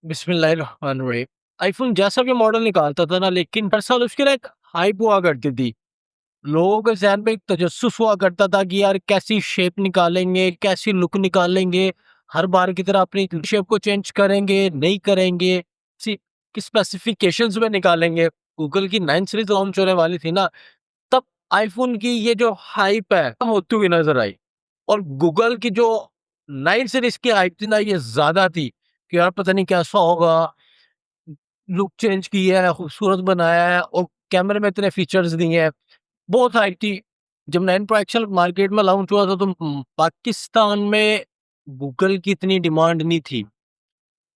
बिस्मिल्लाहिर्रहमानिर्रहीम। आईफ़ोन जैसा भी मॉडल निकालता था ना, लेकिन हर साल उसकी ना एक हाइप हुआ करती थी। लोगों के ज़हन में एक तजस्सुस हुआ करता था कि यार कैसी शेप निकालेंगे, कैसी लुक निकालेंगे, हर बार की तरह अपनी शेप को चेंज करेंगे, नहीं करेंगे, सी किस स्पेसिफ़िकेशंस में निकालेंगे। गूगल की 9 सीरीज़ लॉन्च होने वाली थी ना, तब आईफ़ोन की ये जो हाइप है, कम होती हुई नज़र आई। और गूगल की जो 9 सीरीज़ की हाइप थी ना, ये ज़्यादा थी कि यार पता नहीं कैसा होगा, लुक चेंज की है, खूबसूरत बनाया है और कैमरे में इतने फीचर्स दिए हैं। बहुत हाइप थी। जब 9 प्रो एक्सल मार्केट में लॉन्च हुआ था तो पाकिस्तान में गूगल की इतनी डिमांड नहीं थी।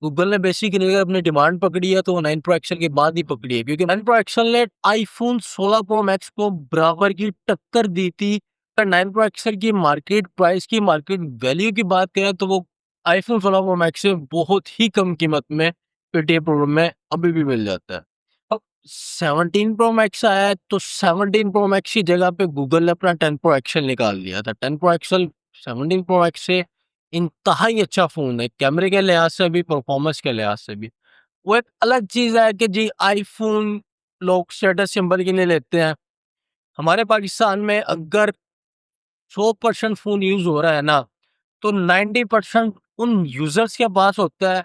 गूगल ने बेसिकली अगर अपनी डिमांड पकड़ी है तो वो 9 प्रो एक्सल के बाद ही पकड़ी है, क्योंकि 9 प्रो एक्सल ने आईफ़ोन 16 प्रो मैक्स को बराबर की टक्कर दी थी। पर 9 प्रो एक्सल की मार्केट प्राइस की, मार्केट वैल्यू की बात करें तो वो आईफ़ोन 16 प्रो मैक्स से बहुत ही कम कीमत में पेटीएम प्रो में अभी भी मिल जाता है। अब 17 प्रो मैक्स आया है तो 17 प्रो मैक्स की जगह पे गूगल ने अपना 10 प्रो एक्सल निकाल दिया था। 10 प्रो एक्सल 17 प्रो मैक्स से इंतहाई अच्छा फ़ोन है, कैमरे के लिहाज से भी, परफ़ॉर्मेंस के लिहाज से भी। वो एक अलग चीज़ है कि जी आईफ़ोन लोग स्टेटस सिंबल के लिए लेते हैं। हमारे पाकिस्तान में अगर 100% फ़ोन यूज़ हो रहा है ना, तो 90% उन यूज़र्स के पास होता है,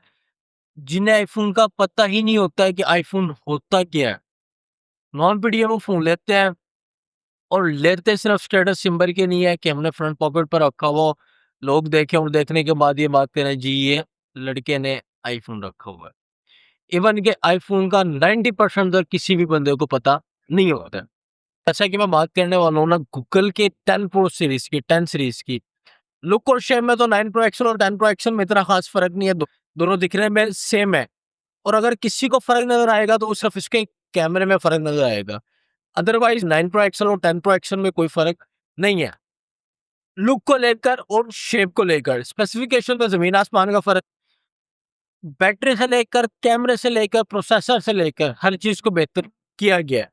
जिन्हें आईफ़ोन का पता ही नहीं होता है कि आईफ़ोन होता क्या है। नॉन पीडीएम वो फ़ोन लेते हैं और लेते सिर्फ़ स्टेटस सिंबल के लिए है कि हमने फ्रंट पॉकेट पर रखा हुआ हो, लोग देखें और देखने के बाद ये बात करें, जी ये लड़के ने आईफ़ोन रखा हुआ है। इवन के आईफ़ोन का 90% तो किसी भी बंदे को पता नहीं होता है। जैसा कि मैं बात करने वाला हूँ ना गूगल के 10 प्रो सीरीज़ की, 10 सीरीज़ की। लुक और शेप में तो 9 प्रो एक्सल और 10 प्रो एक्सल में इतना ख़ास फ़र्क नहीं है, दोनों दिखने में सेम है। और अगर किसी को फ़र्क नज़र आएगा तो वो सिर्फ़ इसके कैमरे में फ़र्क नज़र आएगा। अदरवाइज़ 9 प्रो एक्सल और 10 प्रो एक्सल में कोई फ़र्क नहीं है। लुक को लेकर और शेप को लेकर, स्पेसिफ़िकेशन में ज़मीन आसमान का फ़र्क। बैटरी से लेकर, कैमरे से लेकर, प्रोसेसर से लेकर हर चीज़ को बेहतर किया गया है।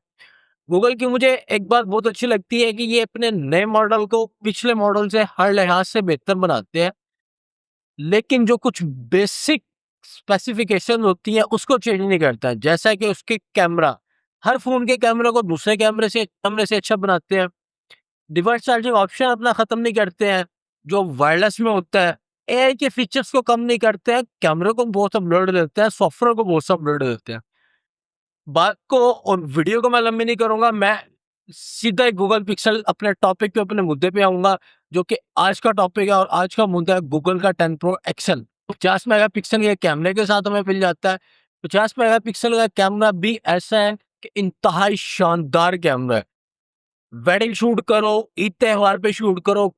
गूगल की मुझे एक बात बहुत अच्छी लगती है कि ये अपने नए मॉडल को पिछले मॉडल से हर लिहाज से बेहतर बनाते हैं, लेकिन जो कुछ बेसिक स्पेसिफिकेशन होती है उसको चेंज नहीं करता है। जैसा कि उसके कैमरा, हर फ़ोन के कैमरे को दूसरे कैमरे से अच्छा बनाते हैं। डिवाइस चार्जिंग ऑप्शन अपना ख़त्म नहीं करते हैं, जो वायरलेस में होता है। एआई के फीचर्स को कम नहीं करते हैं, कैमरे को बहुत सा ब्लर देते हैं, सॉफ्टवेयर को बहुत सा ब्लर देते हैं। बात को और वीडियो को मैं लंबी नहीं करूँगा, मैं सीधा ही गूगल पिक्सेल अपने टॉपिक पे, अपने मुद्दे पे आऊँगा, जो कि आज का टॉपिक है और आज का मुद्दा है गूगल का 10 प्रो एक्सेल। 50 मेगापिक्सल के कैमरे के साथ हमें मिल जाता है। 50 मेगापिक्सल का कैमरा भी ऐसा है कि इंतहाई शानदार कैमरा है। वेडिंग शूट करो, ईद त्योहार पे शूट करो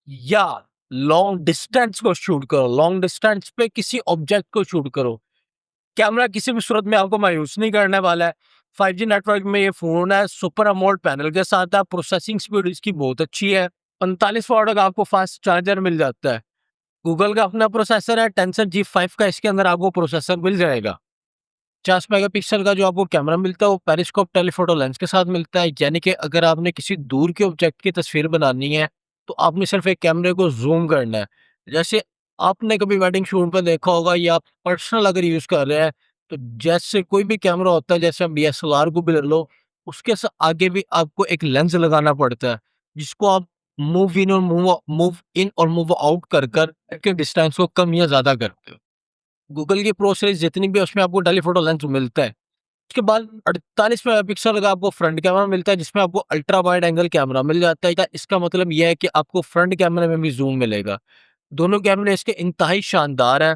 या लॉन्ग डिस्टेंस को शूट करो, लॉन्ग डिस्टेंस पे किसी ऑब्जेक्ट को शूट करो, कैमरा किसी भी सूरत में आपको मायूस नहीं करने वाला है। 5G नेटवर्क में ये फ़ोन है, सुपर अमोलेड पैनल के साथ है, प्रोसेसिंग स्पीड इसकी बहुत अच्छी है। 45 वॉट का आपको फास्ट चार्जर मिल जाता है। गूगल का अपना प्रोसेसर है, टेंसन G5 का इसके अंदर आपको प्रोसेसर मिल जाएगा। 50 मेगापिक्सल का जो आपको कैमरा मिलता है वो पेरिस्कोप टेलीफोटो लेंस के साथ मिलता है, यानी कि अगर आपने किसी दूर के ऑब्जेक्ट की तस्वीर बनानी है तो आपने सिर्फ एक कैमरे को जूम करना है। जैसे आपने कभी वेडिंग शूट पे देखा होगा या पर्सनल अगर यूज कर रहे हैं, तो जैसे कोई भी कैमरा होता है, जैसे हम DSLR को भी ले लो, उसके आगे भी आपको एक लेंस लगाना पड़ता है, जिसको आप मूव इन और मूव आउट कर कर डिस्टेंस को कम या ज्यादा करते हो। गूगल की प्रो सीरीज जितनी भी है उसमें आपको टेलीफोटो लेंस मिलता है। उसके बाद 48 मेगापिक्सल का आपको फ्रंट कैमरा मिलता है, जिसमें आपको अल्ट्रा वाइड एंगल कैमरा मिल जाता है। इसका मतलब यह है कि आपको फ्रंट कैमरे में भी जूम मिलेगा। दोनों कैमरे इसके इंतहाई शानदार हैं।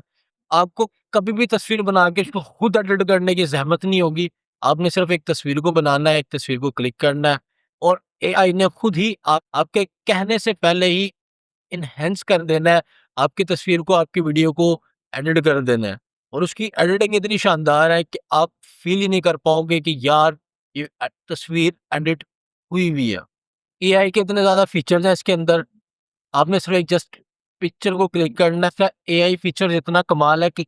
आपको कभी भी तस्वीर बना के इसको खुद एडिट करने की ज़हमत नहीं होगी। आपने सिर्फ एक तस्वीर को बनाना है, एक तस्वीर को क्लिक करना है और एआई ने खुद ही आपके कहने से पहले ही एनहांस कर देना है, आपकी तस्वीर को, आपकी वीडियो को एडिट कर देना है। और उसकी एडिटिंग इतनी शानदार है कि आप फ़ील ही नहीं कर पाओगे कि यार ये तस्वीर एडिट हुई हुई है। एआई के इतने ज़्यादा फीचर्स हैं इसके अंदर, आपने सिर्फ एक जस्ट पिक्चर को क्लिक करना है। इसका एआई फीचर्स इतना कमाल है कि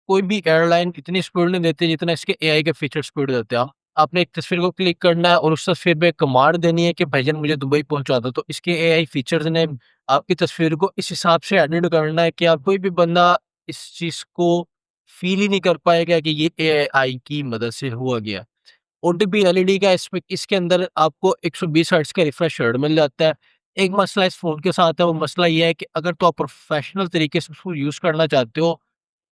कोई भी एयरलाइन इतनी स्पीड नहीं देती जितना इसके एआई के फीचर स्पीड देते हैं। आपने एक तस्वीर को क्लिक करना है और उस तस्वीर पे कमांड देनी है कि भाईजान मुझे दुबई पहुँचा दो, तो इसके एआई फीचर्स ने आपकी तस्वीर को इस हिसाब से एडिट करना है कि आप कोई भी बंदा इस चीज़ को फ़ील ही नहीं कर पाएगा कि ये एआई की मदद से हुआ गया। ओटीपी एलईडी का इसके अंदर आपको 120 हर्ट्ज़ का रिफ्रेश रेट मिल जाता है। एक मसला इस फ़ोन के साथ है, वो मसला ये है कि अगर तो आप प्रोफ़ेशनल तरीके से उसको यूज़ करना चाहते हो,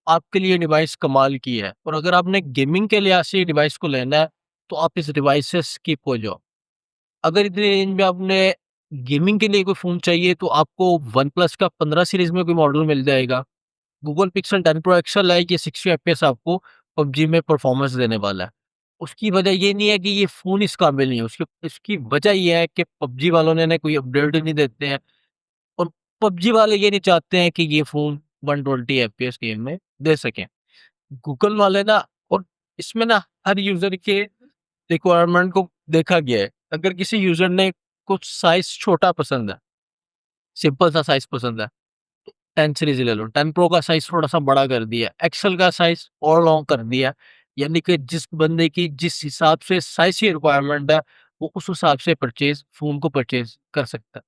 आपके लिए डिवाइस कमाल की है, और अगर आपने गेमिंग के लिहाज़ से डिवाइस को लेना है, तो आप इस डिवाइस से स्किप हो जाओ। अगर इतनी रेंज में आपने गेमिंग के लिए कोई फ़ोन चाहिए, तो आपको वन प्लस का 15 सीरीज़ में कोई मॉडल मिल जाएगा। गूगल पिक्सेल 10 प्रो एक्सेल है, ये 60 एफपीएस आपको पबजी में परफॉर्मेंस देने वाला है। उसकी वजह ये नहीं है कि ये फ़ोन इस काबिल नहीं है, उसकी इसकी वजह ये है कि पबजी वालों ने ना कोई अपडेट नहीं देते हैं, और पबजी वाले ये नहीं चाहते हैं कि ये फ़ोन 120 एफपीएस गेम में दे सकें। गूगल वाले ना, और इसमें ना हर यूज़र के रिक्वायरमेंट को देखा गया है। अगर किसी यूज़र ने कुछ साइज़ छोटा पसंद है, सिंपल सा साइज़ पसंद है, 10 सीरीज़ ले लो, 10 प्रो का साइज़ थोड़ा-सा बड़ा कर दिया, एक्सेल का साइज़ और लॉन्ग कर दिया, यानी कि जिस बंदे की जिस हिसाब से साइज़ की रिक्वायरमेंट है, वो उस हिसाब से फ़ोन को परचेज़ कर सकता है।